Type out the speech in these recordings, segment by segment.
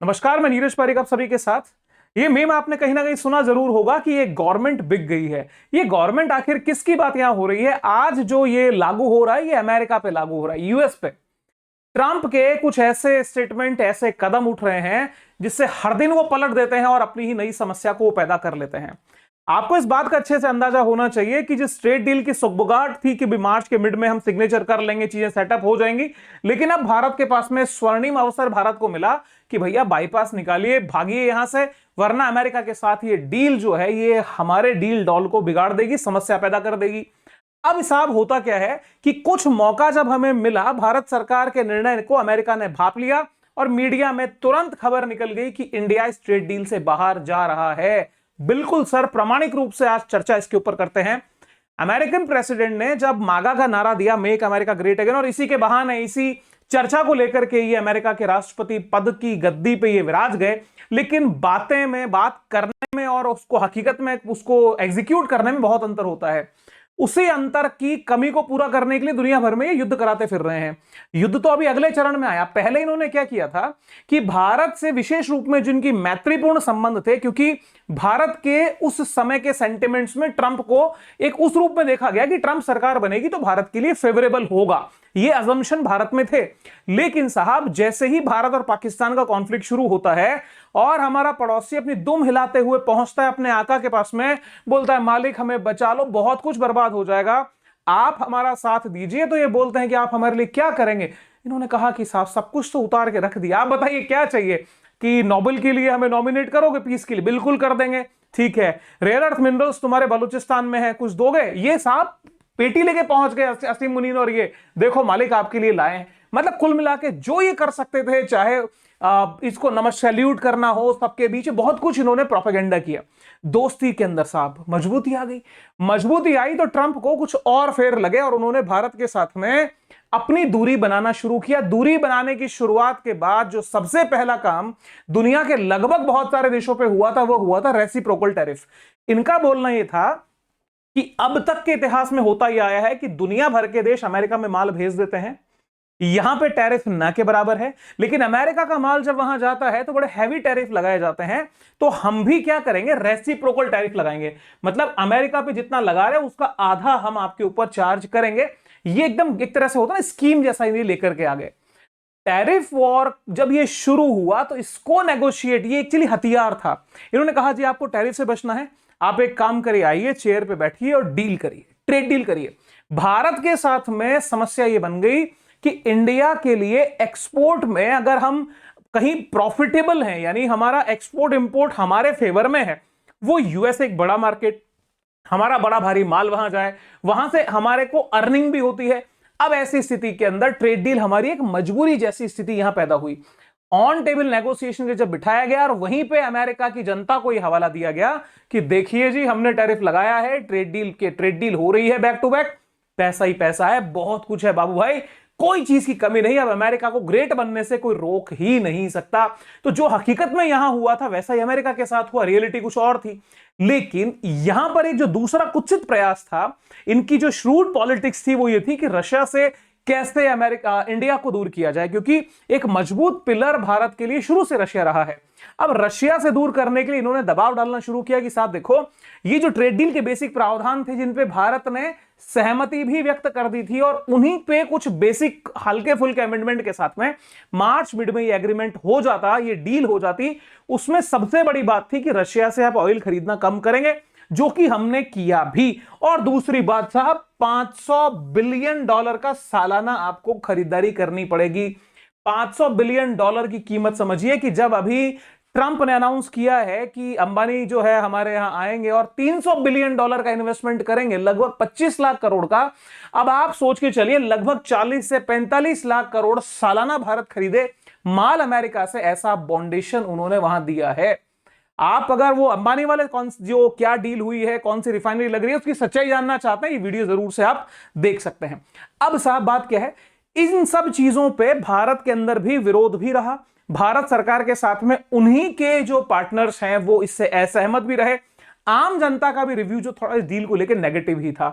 नमस्कार, मैं नीरज पारिक आप सभी के साथ। ये मीम आपने कहीं ना कहीं सुना जरूर होगा कि ये गवर्नमेंट बिक गई है। ये गवर्नमेंट आखिर किसकी बात यहां हो रही है? आज जो ये लागू हो रहा है ये अमेरिका पे लागू हो रहा है, यूएस पे। ट्रंप के कुछ ऐसे स्टेटमेंट, ऐसे कदम उठ रहे हैं जिससे हर दिन वो पलट देते हैं और अपनी ही नई समस्या को वो पैदा कर लेते हैं। आपको इस बात का अच्छे से अंदाजा होना चाहिए कि जिस ट्रेड डील की सुगबुगाहट थी कि मार्च के मिड में हम सिग्नेचर कर लेंगे, चीजें सेटअप हो जाएंगी, लेकिन अब भारत के पास में स्वर्णिम अवसर भारत को मिला कि भैया बाईपास निकालिए, भागिए यहां से, वरना अमेरिका के साथ ये डील जो है ये हमारे डील डॉल को बिगाड़ देगी, समस्या पैदा कर देगी। अब साहब होता क्या है कि कुछ मौका जब हमें मिला, भारत सरकार के निर्णय को अमेरिका ने भांप लिया और मीडिया में तुरंत खबर निकल गई कि इंडिया इस ट्रेड डील से बाहर जा रहा है। बिल्कुल सर, प्रामाणिक रूप से आज चर्चा इसके ऊपर करते हैं। अमेरिकन प्रेसिडेंट ने जब मागा का नारा दिया, मेक अमेरिका ग्रेट अगेन, और इसी के बहाने, इसी चर्चा को लेकर के ये अमेरिका के राष्ट्रपति पद की गद्दी पे ये विराज गए, लेकिन बातें में, बात करने में और उसको हकीकत में, उसको एग्जीक्यूट करने में बहुत अंतर होता है। उसी अंतर की कमी को पूरा करने के लिए दुनिया भर में ये युद्ध कराते फिर रहे हैं। युद्ध तो अभी अगले चरण में आया। पहले इन्होंने क्या किया था कि भारत से विशेष रूप में जिनकी मैत्रीपूर्ण संबंध थे, क्योंकि भारत के उस समय के सेंटिमेंट्स में ट्रंप को एक उस रूप में देखा गया कि ट्रंप सरकार बनेगी तो भारत के लिए फेवरेबल होगा, ये अजम्पशन भारत में थे। लेकिन साहब, जैसे ही भारत और पाकिस्तान का कॉन्फ्लिक्ट शुरू होता है और हमारा पड़ोसी अपनी दुम हिलाते हुए पहुंचता है अपने आका के पास में, बोलता है मालिक हमें बचा लो, बहुत कुछ बर्बाद हो जाएगा, आप हमारा साथ दीजिए, तो ये बोलते हैं कि आप हमारे लिए क्या करेंगे? इन्होंने कहा कि साहब सब कुछ तो उतार के रख दिया, आप बताइए क्या चाहिए? कि नोबेल के लिए हमें नॉमिनेट करोगे, पीस के लिए? बिल्कुल कर देंगे। ठीक है, रेयर अर्थ मिनरल्स तुम्हारे बलूचिस्तान में है, कुछ दोगे? ये साहब पेटी लेके पहुंच गए असीम मुनीन, और ये देखो मालिक आपके लिए लाए हैं। मतलब कुल मिला के जो ये कर सकते थे, चाहे इसको नमक सैल्यूट करना हो, सबके बीच बहुत कुछ इन्होंने प्रोपेगेंडा किया। दोस्ती के अंदर साहब मजबूती आ गई। मजबूती आई तो ट्रंप को कुछ और फेर लगे और उन्होंने भारत के साथ में अपनी दूरी बनाना शुरू किया। दूरी बनाने की शुरुआत के बाद जो सबसे पहला काम दुनिया के लगभग बहुत सारे देशों पे हुआ था, वो हुआ था रेसिप्रोकल टैरिफ। इनका बोलना यह था कि अब तक के इतिहास में होता ही आया है कि दुनिया भर के देश अमेरिका में माल भेज देते हैं, यहां पे टैरिफ ना के बराबर है, लेकिन अमेरिका का माल जब वहां जाता है तो बड़े हैवी टैरिफ लगाए जाते हैं। तो हम भी क्या करेंगे, रेसिप्रोकल टैरिफ लगाएंगे। मतलब अमेरिका पे जितना लगा रहे हैं उसका आधा हम आपके ऊपर चार्ज करेंगे। ये एकदम एक तरह से होता है स्कीम जैसा, ये लेकर के आ गए। टैरिफ वॉर जब ये शुरू हुआ तो इसको नेगोशिएट, ये एक्चुअली हथियार था। इन्होंने कहा जी आपको टैरिफ से बचना है, आप एक काम करिए, आइए चेयर पे बैठिए और डील करिए, ट्रेड डील करिए। भारत के साथ में समस्या ये बन गई कि इंडिया के लिए एक्सपोर्ट में अगर हम कहीं प्रॉफिटेबल हैं, यानी हमारा एक्सपोर्ट इंपोर्ट हमारे फेवर में है, वो यूएस एक बड़ा मार्केट, हमारा बड़ा भारी माल वहां जाए, वहां से हमारे को अर्निंग भी होती है। अब ऐसी स्थिति के अंदर ट्रेड डील हमारी एक मजबूरी जैसी स्थिति यहां पैदा हुई। ऑन टेबल नेगोशिएशन के जब बिठाया गया और वहीं पे अमेरिका की जनता को यह हवाला दिया गया कि देखिए जी हमने टैरिफ लगाया है, ट्रेड डील हो रही है बैक टू बैक, पैसा ही पैसा है, बहुत कुछ है बाबू भाई, कोई चीज की कमी नहीं। अब अमेरिका को ग्रेट बनने से कोई रोक ही नहीं सकता। तो जो हकीकत में यहां हुआ था वैसा ही अमेरिका के साथ हुआ, रियलिटी कुछ और थी। लेकिन यहां पर एक जो दूसरा कुत्सित प्रयास था, इनकी जो श्रूड पॉलिटिक्स थी, वो ये थी कि रशिया से कैसे इंडिया को दूर किया जाए, क्योंकि एक मजबूत पिलर भारत के लिए शुरू से रशिया रहा है। अब रशिया से दूर करने के लिए इन्होंने दबाव डालना शुरू किया कि साहब देखो, ये जो ट्रेड डील के बेसिक प्रावधान थे जिन पे भारत ने सहमति भी व्यक्त कर दी थी, और उन्हीं पे कुछ बेसिक हल्के फुल्के अमेंडमेंट के साथ में मार्च मिड में ये एग्रीमेंट हो जाता, ये डील हो जाती। उसमें सबसे बड़ी बात थी कि रशिया से आप ऑयल खरीदना कम करेंगे, जो कि हमने किया भी। और दूसरी बात साहब, $500 बिलियन का सालाना आपको खरीदारी करनी पड़ेगी। $500 बिलियन की कीमत समझिए कि जब अभी ट्रंप ने अनाउंस किया है कि अंबानी जो है हमारे यहां आएंगे और $300 बिलियन का इन्वेस्टमेंट करेंगे, लगभग 25 लाख करोड़ का। अब आप सोच के चलिए, लगभग 40 से 45 लाख करोड़ सालाना भारत खरीदे माल अमेरिका से, ऐसा बॉन्डेशन उन्होंने वहां दिया है। आप अगर वो अंबानी वाले जो क्या डील हुई है, कौन सी रिफाइनरी लग रही है, उसकी सच्चाई जानना चाहते हैं, ये वीडियो जरूर से आप देख सकते हैं। अब साहब बात क्या है, इन सब चीजों पे भारत के अंदर भी विरोध भी रहा। भारत सरकार के साथ में उन्हीं के जो पार्टनर्स हैं वो इससे असहमत भी रहे। आम जनता का भी रिव्यू जो थोड़ा इस डील को लेकर नेगेटिव ही था।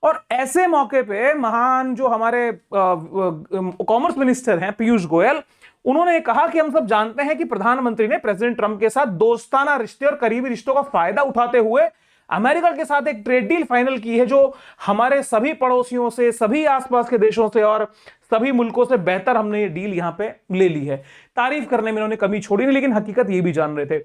और ऐसे मौके पे महान जो हमारे कॉमर्स मिनिस्टर हैं पीयूष गोयल, उन्होंने कहा कि हम सब जानते हैं कि प्रधानमंत्री ने प्रेसिडेंट ट्रंप के साथ दोस्ताना रिश्ते और करीबी रिश्तों का फायदा उठाते हुए अमेरिका के साथ एक ट्रेड डील फाइनल की है जो हमारे सभी पड़ोसियों से, सभी आसपास के देशों से और सभी मुल्कों से बेहतर हमने ये डील यहां पे ले ली है। तारीफ करने में इन्होंने कमी छोड़ी नहीं, लेकिन हकीकत ये भी जान रहे थे।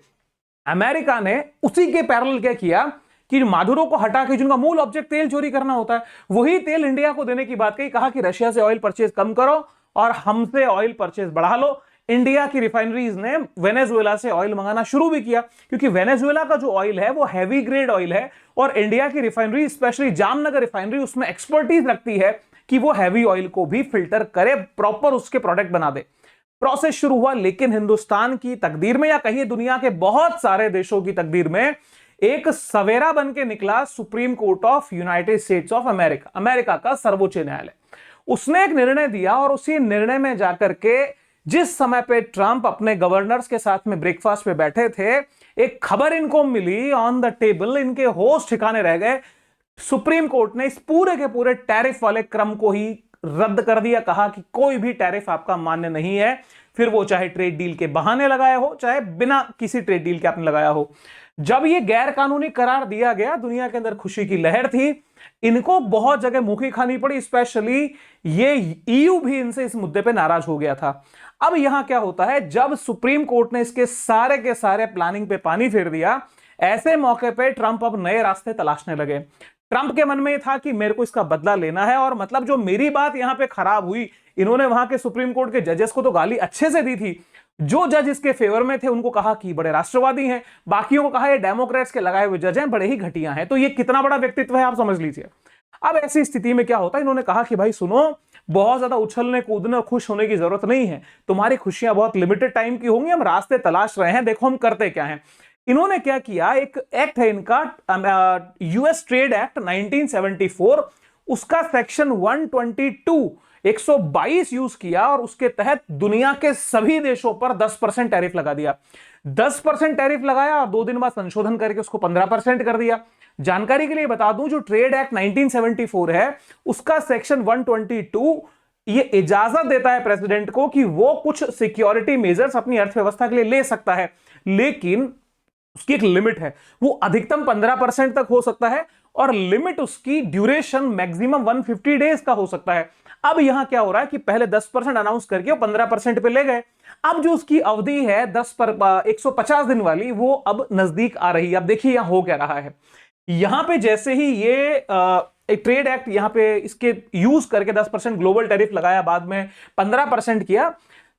अमेरिका ने उसी के पैरेलल क्या किया कि मादुरो को हटा के, जिनका मूल ऑब्जेक्ट तेल चोरी करना होता है, वही तेल इंडिया को देने की बात कही। कहा कि रशिया से ऑयल परचेज कम करो और हमसे ऑयल परचेज बढ़ा लो। इंडिया की रिफाइनरीज ने वेनेजुएला से ऑयल मंगाना शुरू भी किया, क्योंकि वेनेजुएला का जो ऑयल है वो हैवी ग्रेड ऑयल है और इंडिया की रिफाइनरी, स्पेशली जामनगर रिफाइनरी, उसमें एक्सपर्टीज रखती है कि वो हैवी ऑयल को भी फिल्टर करे, प्रॉपर उसके प्रोडक्ट बना दे। प्रोसेस शुरू हुआ, लेकिन हिंदुस्तान की तकदीर में, या कहिए दुनिया के बहुत सारे देशों की तकदीर में, एक सवेरा बन के निकला supreme court of United states of America, America का सर्वोच्च न्यायालय। उसने एक निर्णय दिया और उसी निर्णय में जाकर के, जिस समय पे ट्रंप अपने गवर्नर्स के साथ में ब्रेकफास्ट पे बैठे थे, एक खबर इनको मिली ऑन द टेबल, इनके होश ठिकाने रह गए। सुप्रीम कोर्ट ने इस पूरे के पूरे टैरिफ वाले क्रम को ही रद्द कर दिया। कहा कि कोई भी टैरिफ आपका मान्य नहीं है, फिर वो चाहे ट्रेड डील के बहाने लगाया हो, चाहे बिना किसी ट्रेड डील के आपने लगाया हो। जब ये गैर कानूनी करार दिया गया, दुनिया के अंदर खुशी की लहर थी। इनको बहुत जगह मुखी खानी पड़ी, स्पेशली ये ईयू भी इनसे इस मुद्दे पे नाराज हो गया था। अब यहां क्या होता है, जब सुप्रीम कोर्ट ने इसके सारे के सारे प्लानिंग पे पानी फेर दिया, ऐसे मौके पे ट्रंप अब नए रास्ते तलाशने लगे। ट्रंप के मन में यह था कि मेरे को इसका बदला लेना है, और मतलब जो मेरी बात यहां पे खराब हुई, इन्होंने वहां के सुप्रीम कोर्ट के जजेस को तो गाली अच्छे से दी थी। जो जज इसके फेवर में थे उनको कहा कि बड़े राष्ट्रवादी हैं, बाकियों को कहा ये डेमोक्रेट्स के लगाए हुए जज हैं, बड़े ही घटिया हैं। तो ये कितना बड़ा व्यक्तित्व है आप समझ लीजिए। अब ऐसी स्थिति में क्या होता है, इन्होंने कहा कि भाई सुनो, बहुत ज्यादा उछलने कूदने और खुश होने की जरूरत नहीं है, तुम्हारी खुशियां बहुत लिमिटेड टाइम की होंगी, हम रास्ते तलाश रहे हैं, देखो हम करते क्या हैं। इन्होंने क्या किया, एक एक्ट है इनका, यूएस ट्रेड एक्ट 1974, उसका सेक्शन 122 122 यूज किया और उसके तहत दुनिया के सभी देशों पर 10% टैरिफ लगा दिया। 10% टैरिफ लगाया और 2 दिन बाद संशोधन करके उसको 15% कर दिया। जानकारी के लिए बता दूं, जो ट्रेड एक्ट 1974 है, उसका सेक्शन 122 ये इजाजत देता है प्रेसिडेंट को कि वो कुछ सिक्योरिटी मेजर्स अपनी अर्थव्यवस्था के लिए ले सकता है, लेकिन उसकी एक लिमिट है। वो अधिकतम 15% तक हो सकता है और लिमिट उसकी ड्यूरेशन मैक्सिमम 150 डेज का हो सकता है। अब यहां क्या हो रहा है कि पहले 10% अनाउंस करके वो 15% पे ले गए। अब जो उसकी अवधि है 150 दिन वाली, वो अब नजदीक आ रही है। अब देखिए यहां हो क्या रहा है। यहां पे जैसे ही ये एक ट्रेड एक्ट यहां पे इसके यूज करके 10% ग्लोबल टैरिफ लगाया, बाद में 15% किया,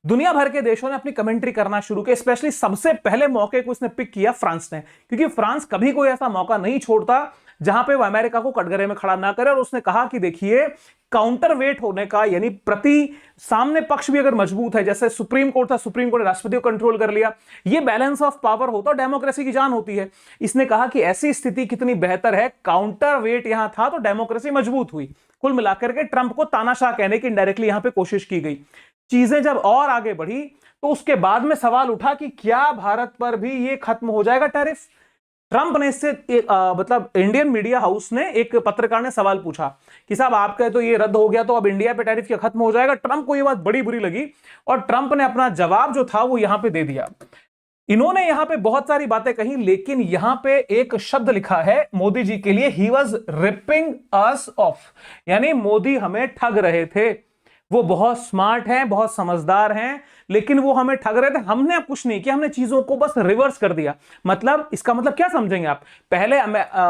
दुनिया भर के देशों ने अपनी कमेंट्री करना शुरू किया। स्पेशली सबसे पहले मौके को इसने पिक किया फ्रांस ने, क्योंकि फ्रांस कभी कोई ऐसा मौका नहीं छोड़ता जहां पे वो अमेरिका को कटघरे में खड़ा ना करे। और उसने कहा कि देखिए, काउंटर वेट होने का, यानी प्रति सामने पक्ष भी अगर मजबूत है, जैसे सुप्रीम कोर्ट था, सुप्रीम कोर्ट ने राष्ट्रपति को कंट्रोल कर लिया, ये बैलेंस ऑफ पावर होता है, डेमोक्रेसी की जान होती है। इसने कहा कि ऐसी स्थिति कितनी बेहतर है, काउंटर वेट यहां था तो डेमोक्रेसी मजबूत हुई। कुल मिलाकर के ट्रंप को तानाशाह कहने की इनडायरेक्टली यहां पे कोशिश की गई। चीजें जब और आगे बढ़ी तो उसके बाद में सवाल उठा कि क्या भारत पर भी ये खत्म हो जाएगा टैरिफ। ट्रंप ने इससे मतलब इंडियन मीडिया हाउस ने, एक पत्रकार ने सवाल पूछा कि साहब आपका तो ये रद्द हो गया, तो अब इंडिया पे टैरिफ क्या खत्म हो जाएगा। ट्रंप को ये बात बड़ी बुरी लगी और ट्रंप ने अपना जवाब जो था वो यहां पे दे दिया। इन्होंने यहां पे बहुत सारी बातें कही, लेकिन यहां पे एक शब्द लिखा है मोदी जी के लिए, he was ripping us of, यानी मोदी हमें ठग रहे थे। वो बहुत स्मार्ट हैं, बहुत समझदार हैं, लेकिन वो हमें ठग रहे थे। हमने अब कुछ नहीं किया, हमने चीजों को बस रिवर्स कर दिया। मतलब इसका मतलब क्या समझेंगे आप, पहले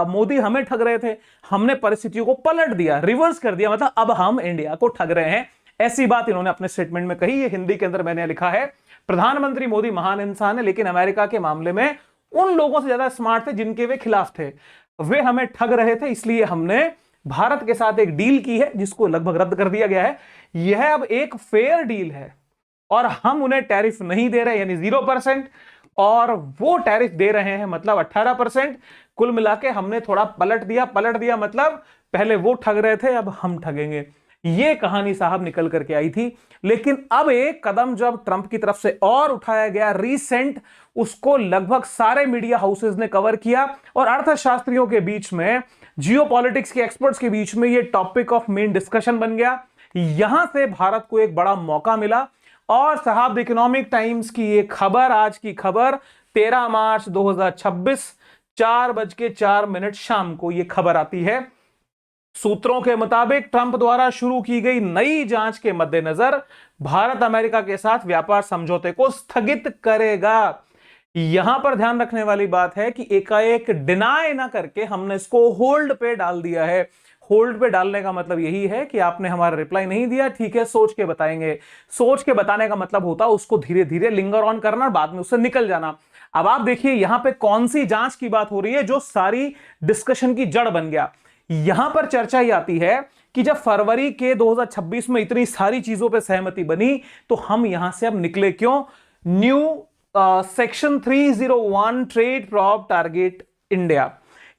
मोदी हमें ठग रहे थे, हमने परिस्थितियों को पलट दिया, रिवर्स कर दिया, मतलब अब हम इंडिया को ठग रहे हैं। ऐसी बात इन्होंने अपने स्टेटमेंट में कही। ये हिंदी के अंदर मैंने लिखा है, प्रधानमंत्री मोदी महान इंसान है, लेकिन अमेरिका के मामले में उन लोगों से ज्यादा स्मार्ट थे जिनके वे खिलाफ थे। वे हमें ठग रहे थे, इसलिए हमने भारत के साथ एक डील की है जिसको लगभग रद्द कर दिया गया है। यह अब एक फेयर डील है और हम उन्हें टैरिफ नहीं दे रहे, यानी 0%, और वो टैरिफ दे रहे हैं मतलब 18%। कुल मिला के हमने थोड़ा पलट दिया, मतलब पहले वो ठग रहे थे, अब हम ठगेंगे। ये कहानी साहब निकल करके आई थी। लेकिन अब एक कदम जब ट्रंप की तरफ से और उठाया गया रिसेंट, उसको लगभग सारे मीडिया हाउसेस ने कवर किया और अर्थशास्त्रियों के बीच में, जियोपॉलिटिक्स के एक्सपर्ट्स के बीच में ये टॉपिक ऑफ मेन डिस्कशन बन गया। यहां से भारत को एक बड़ा मौका मिला और साहब इकोनॉमिक टाइम्स की ये खबर, आज की खबर 13 मार्च 2026 4:04 शाम को ये खबर आती है। सूत्रों के मुताबिक ट्रंप द्वारा शुरू की गई नई जांच के मद्देनजर भारत अमेरिका के साथ व्यापार समझौते को स्थगित करेगा। यहां पर ध्यान रखने वाली बात है कि एकाएक डिनाय ना करके हमने इसको होल्ड पे डाल दिया है। होल्ड पे डालने का मतलब यही है कि आपने हमारा रिप्लाई नहीं दिया, ठीक है, सोच के बताएंगे। सोच के बताने का मतलब होता उसको धीरे धीरे लिंगर ऑन करना और बाद में उससे निकल जाना। अब आप देखिए यहां पे कौन सी जांच की बात हो रही है जो सारी डिस्कशन की जड़ बन गया। यहां पर चर्चा ही आती है कि जब फरवरी के 2026 में इतनी सारी चीजों पे सहमति बनी तो हम यहां से अब निकले क्यों। New section 301 trade prop target India,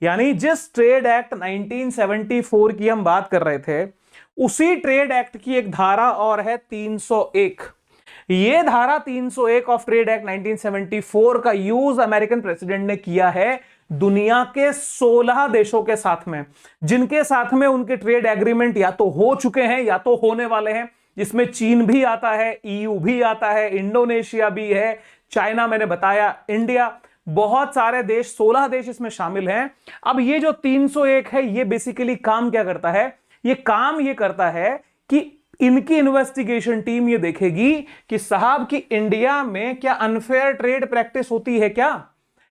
यानी जिस ट्रेड एक्ट 1974 की हम बात कर रहे थे उसी ट्रेड एक्ट की एक धारा और है 301। ये धारा 301 ऑफ ट्रेड एक्ट 1974 का यूज अमेरिकन प्रेसिडेंट ने किया है दुनिया के 16 देशों के साथ में, जिनके साथ में उनके ट्रेड एग्रीमेंट या तो हो चुके हैं या तो होने वाले हैं, जिसमें चीन भी आता है, ईयू भी आता है, इंडोनेशिया भी है, चाइना मैंने बताया, इंडिया, बहुत सारे देश, 16 देश इसमें शामिल हैं। अब ये जो 301 है ये बेसिकली काम क्या करता है, ये काम ये करता है कि इनकी इन्वेस्टिगेशन टीम ये देखेगी कि साहब की इंडिया में क्या अनफेयर ट्रेड प्रैक्टिस होती है क्या,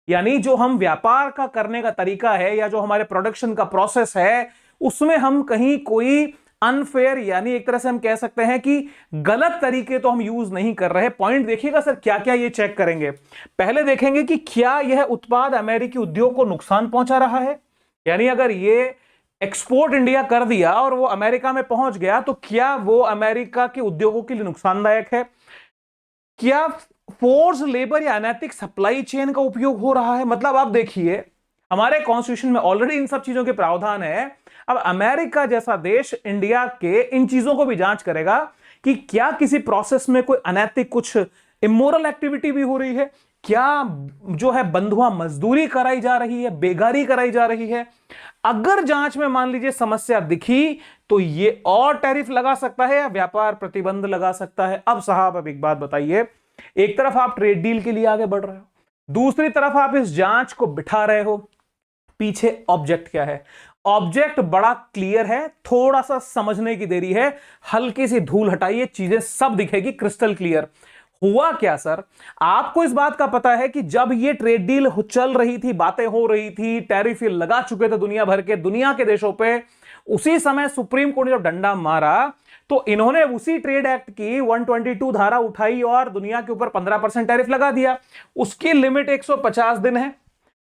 यानी जो हम व्यापार का करने का तरीका है या जो हमारे प्रोडक्शन का प्रोसेस है उसमें हम कहीं कोई अनफेयर, यानी एक तरह से हम कह सकते हैं कि गलत तरीके तो हम यूज नहीं कर रहे। पॉइंट देखिएगा सर, क्या क्या ये चेक करेंगे। पहले देखेंगे कि क्या यह उत्पाद अमेरिकी उद्योग को नुकसान पहुंचा रहा है, यानी अगर ये एक्सपोर्ट इंडिया कर दिया और वो अमेरिका में पहुंच गया तो क्या वो अमेरिका के उद्योगों के लिए नुकसानदायक है। क्या फोर्स लेबर या अनैतिक सप्लाई चेन का उपयोग हो रहा है। मतलब आप देखिए हमारे कॉन्स्टिट्यूशन में ऑलरेडी इन सब चीजों के प्रावधान है। अब अमेरिका जैसा देश इंडिया के इन चीजों को भी जांच करेगा कि क्या किसी प्रोसेस में कोई अनैतिक, कुछ इमोरल एक्टिविटी भी हो रही है, क्या जो है बंधुआ मजदूरी कराई जा रही है, बेगारी कराई जा रही है। अगर जांच में मान लीजिए समस्या दिखी तो ये और टैरिफ लगा सकता है या व्यापार प्रतिबंध लगा सकता है। अब साहब अब एक बात बताइए, एक तरफ आप ट्रेड डील के लिए आगे बढ़ रहे हो, दूसरी तरफ आप इस जांच को बिठा रहे हो, पीछे ऑब्जेक्ट क्या है। ऑब्जेक्ट बड़ा क्लियर है, थोड़ा सा समझने की देरी है, हल्की सी धूल हटाइए, चीजें सब दिखेगी क्रिस्टल क्लियर। हुआ क्या सर, आपको इस बात का पता है कि जब ये ट्रेड डील चल रही थी, बातें हो रही थी, टैरिफ लगा चुके थे दुनिया भर के, दुनिया के देशों पे, उसी समय सुप्रीम कोर्ट ने जब डंडा मारा तो इन्होंने उसी ट्रेड एक्ट की 122 धारा उठाई और दुनिया के ऊपर 15% टैरिफ लगा दिया। उसकी लिमिट 150 दिन है,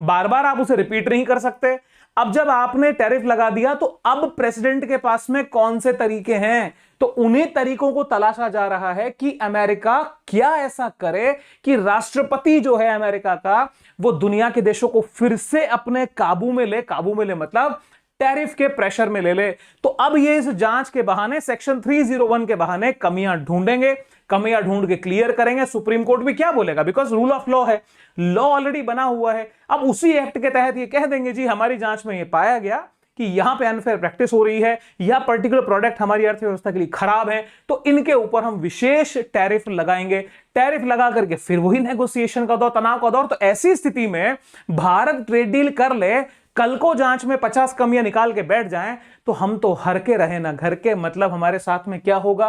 बार बार आप उसे रिपीट नहीं कर सकते। अब जब आपने टैरिफ लगा दिया तो अब प्रेसिडेंट के पास में कौन से तरीके हैं, तो उन्हीं तरीकों को तलाशा जा रहा है कि अमेरिका क्या ऐसा करे कि राष्ट्रपति जो है अमेरिका का वो दुनिया के देशों को फिर से अपने काबू में ले। काबू में ले मतलब टैरिफ के प्रेशर में ले ले। तो अब ये इस जांच के बहाने, सेक्शन 301 के बहाने कमियां ढूंढेंगे, कमियां ढूंढ के क्लियर करेंगे। सुप्रीम कोर्ट भी क्या बोलेगा, बिकॉज रूल ऑफ लॉ है, लॉ ऑलरेडी बना हुआ है। अब उसी एक्ट के तहत ये कह देंगे जी हमारी जांच में ये पाया गया कि यहां पे अनफेयर प्रैक्टिस हो रही है, यह पर्टिकुलर प्रोडक्ट हमारी अर्थव्यवस्था के लिए खराब है, तो इनके ऊपर हम विशेष टैरिफ लगाएंगे। टैरिफ लगा करके फिर वही नेगोशिएशन का दौर, तनाव का दौर। तो ऐसी स्थिति में भारत ट्रेड डील कर ले, कल को जांच में 50 कमियां निकाल के बैठ जाएं तो हम तो हर के रहे ना घर के। मतलब हमारे साथ में क्या होगा।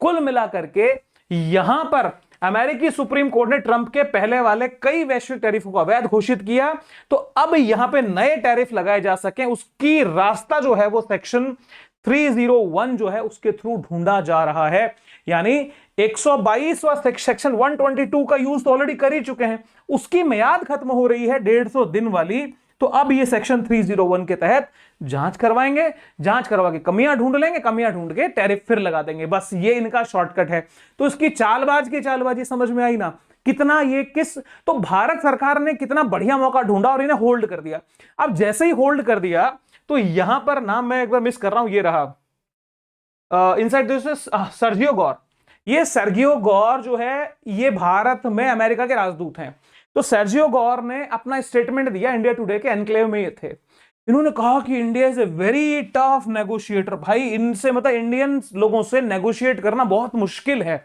कुल मिलाकर के यहां पर अमेरिकी सुप्रीम कोर्ट ने ट्रंप के पहले वाले कई वैश्विक टैरिफों को अवैध घोषित किया, तो अब यहां पे नए टैरिफ लगाए जा सके उसकी रास्ता जो है वो सेक्शन 301 जो है उसके थ्रू ढूंढा जा रहा है। यानी 122वां सेक्शन 122 का यूज तो ऑलरेडी कर ही चुके हैं, उसकी मियाद खत्म हो रही है 150 दिन वाली। तो अब ये सेक्शन 301 के तहत जांच करवाएंगे, जांच करवा के कमियां ढूंढ लेंगे, कमियां ढूंढ के टैरिफ फिर लगा देंगे। बस ये इनका शॉर्टकट है। तो इसकी चालबाजी समझ में आई ना, कितना ये किस, तो भारत सरकार ने कितना बढ़िया मौका ढूंढा और इन्हें होल्ड कर दिया। अब जैसे ही होल्ड कर दिया तो यहां पर नाम मैं एक बार मिस कर रहा हूं, ये रहा इनसाइड दिस सर्जियो गौर। ये सर्जियो गौर जो है ये भारत में अमेरिका के राजदूत हैं। तो सर्जियो गौर ने अपना स्टेटमेंट दिया इंडिया टुडे के एनक्लेव में ये थे। इन्होंने कहा कि India is a very tough negotiator. भाई इनसे मतलब इंडियन लोगों से नेगोशिएट करना बहुत मुश्किल है।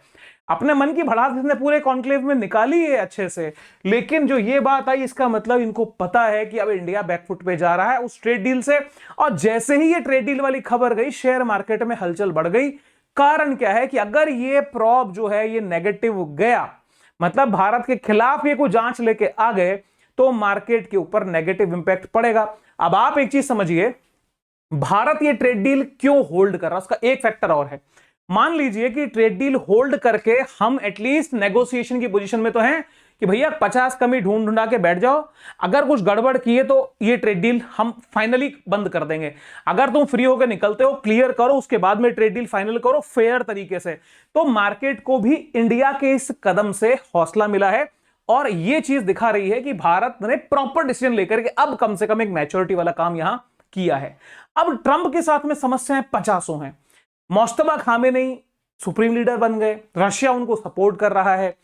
अपने मन की भड़ास इसने पूरे कॉन्क्लेव में निकाली है अच्छे से, लेकिन जो ये बात आई इसका मतलब इनको पता है कि अब इंडिया बैकफुट पे जा रहा है उस ट्रेड डील से। और जैसे ही ये ट्रेड डील वाली खबर गई, शेयर मार्केट में हलचल बढ़ गई। कारण क्या है कि अगर ये प्रॉब जो है ये नेगेटिव गया, मतलब भारत के खिलाफ ये कोई जांच लेके आ गए, तो मार्केट के ऊपर नेगेटिव इंपैक्ट पड़ेगा। अब आप एक चीज समझिए, भारत ये ट्रेड डील क्यों होल्ड कर रहा है, उसका एक फैक्टर और है। मान लीजिए कि ट्रेड डील होल्ड करके हम एटलीस्ट नेगोशिएशन की पोजीशन में तो हैं कि भैया 50 कमी ढूंढ ढूंढा के बैठ जाओ, अगर कुछ गड़बड़ किए तो ये ट्रेड डील हम फाइनली बंद कर देंगे। अगर तुम फ्री होकर निकलते हो, क्लियर करो, उसके बाद में ट्रेड डील फाइनल करो फेयर तरीके से। तो मार्केट को भी इंडिया के इस कदम से हौसला मिला है और ये चीज दिखा रही है कि भारत ने प्रॉपर डिसीजन लेकर के अब कम से कम एक मैच्योरिटी वाला काम यहां किया है। अब ट्रंप के साथ में समस्याएं 50 हैं। मोस्तफा खामेनेई सुप्रीम लीडर बन गए, रशिया उनको सपोर्ट कर रहा है।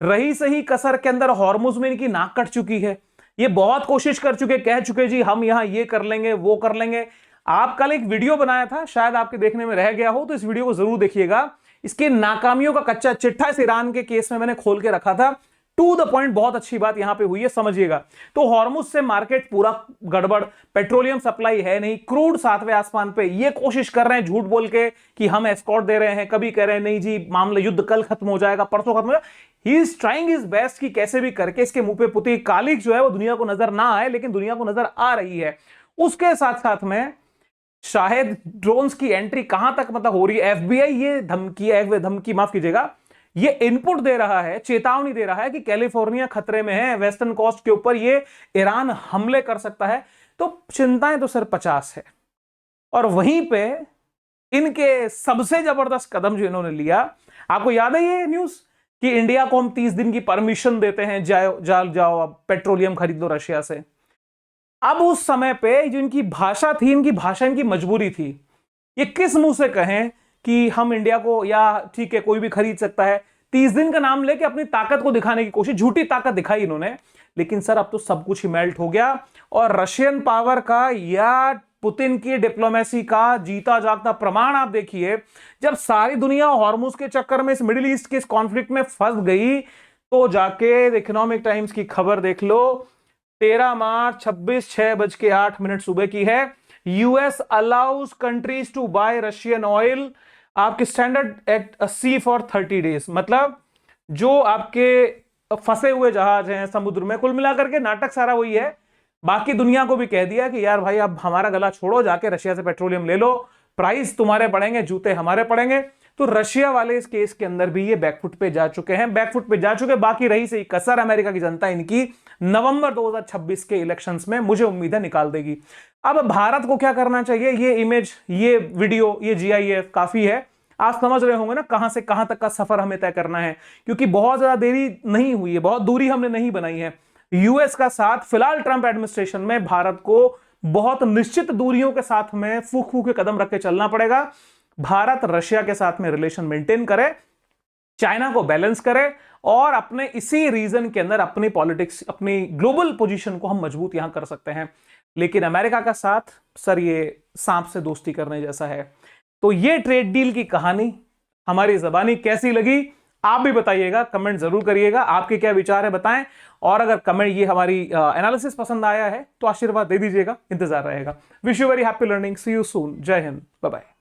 रही सही कसर के अंदर हॉर्मुज में इनकी नाक कट चुकी है। ये बहुत कोशिश कर चुके, कह चुके जी हम यहां ये कर लेंगे वो कर लेंगे। आप कल एक वीडियो बनाया था, शायद आपके देखने में रह गया हो, तो इस वीडियो को जरूर देखिएगा। इसकी नाकामियों का कच्चा चिट्ठा इस ईरान के केस में मैंने खोल के रखा था। टू द पॉइंट बहुत अच्छी बात यहां पे हुई है, समझिएगा। तो हॉर्मुज से मार्केट पूरा गड़बड़, पेट्रोलियम सप्लाई है नहीं, क्रूड 7वें आसमान पे, ये कोशिश कर रहे हैं झूठ बोल के कि हम एस्कॉर्ट दे रहे हैं, कभी कह रहे हैं नहीं जी मामला युद्ध कल खत्म हो जाएगा, परसों खत्म हो जाएगा। He is trying his best कि कैसे भी करके इसके मुंह पे पुती कालिक जो है वो दुनिया को नजर ना आए, लेकिन दुनिया को नजर आ रही है। उसके साथ साथ में शायद ड्रोन्स की एंट्री कहां तक मतलब हो रही है, एफबीआई ये धमकी माफ कीजिएगा, ये इनपुट दे रहा है, चेतावनी दे रहा है कि कैलिफोर्निया खतरे में है, वेस्टर्न कोस्ट के ऊपर ये ईरान हमले कर सकता है। तो चिंताएं तो सिर्फ 50 है। और वहीं पे इनके सबसे जबरदस्त कदम जो इन्होंने लिया, आपको याद है ये न्यूज कि इंडिया को हम 30 दिन की परमिशन देते हैं, जाओ अब पेट्रोलियम खरीद लो रशिया से। अब उस समय पे जो इनकी भाषा थी, इनकी भाषा इनकी मजबूरी थी। ये किस मुंह से कहें कि हम इंडिया को, या ठीक है कोई भी खरीद सकता है, 30 दिन का नाम लेके अपनी ताकत को दिखाने की कोशिश, झूठी ताकत दिखाई इन्होंने। लेकिन सर अब तो सब कुछ ही मेल्ट हो गया और रशियन पावर का या पुतिन की डिप्लोमेसी का जीता जागता प्रमाण आप देखिए। जब सारी दुनिया हॉर्मुज के चक्कर में इस मिडिल ईस्ट के इस कॉन्फ्लिक्ट में फंस गई, तो जाके इकोनॉमिक टाइम्स की खबर देख लो, 13 मार्च 26:06 सुबह की है। US allows countries to buy Russian oil आपके stranded at sea for 30 days. मतलब जो आपके फंसे हुए जहाज हैं समुद्र में, कुल मिलाकर के नाटक सारा वही है। बाकी दुनिया को भी कह दिया कि यार भाई अब हमारा गला छोड़ो, जाके रशिया से पेट्रोलियम ले लो, प्राइस तुम्हारे पड़ेंगे, जूते हमारे पड़ेंगे। तो रशिया वाले इस केस के अंदर भी ये बैकफुट पे जा चुके हैं, बैकफुट पे जा चुके। बाकी रही सही कसर, अमेरिका की जनता इनकी नवंबर 2026 के इलेक्शंस में मुझे उम्मीद है निकाल देगी। अब भारत को क्या करना चाहिए, ये इमेज, ये वीडियो, ये GIF काफी है। आप समझ रहे होंगे ना कहां से कहां तक का सफर हमें तय करना है, क्योंकि बहुत ज्यादा देरी नहीं हुई है, बहुत दूरी हमने नहीं बनाई है। यूएस का साथ फिलहाल ट्रंप एडमिनिस्ट्रेशन में भारत को बहुत निश्चित दूरियों के साथ में फूक फूक के कदम रख के चलना पड़ेगा। भारत रशिया के साथ में रिलेशन मेंटेन करे, चाइना को बैलेंस करे और अपने इसी रीजन के अंदर अपनी पॉलिटिक्स, अपनी ग्लोबल पोजीशन को हम मजबूत यहां कर सकते हैं। लेकिन अमेरिका का साथ सर ये सांप से दोस्ती करने जैसा है। तो ये ट्रेड डील की कहानी हमारी ज़बानी कैसी लगी आप भी बताइएगा, कमेंट जरूर करिएगा, आपके क्या विचार है बताएं। और अगर कमेंट, ये हमारी एनालिसिस पसंद आया है तो आशीर्वाद दे दीजिएगा, इंतजार रहेगा। Wish you very happy learning, see you soon, जय हिंद, बाय बाय।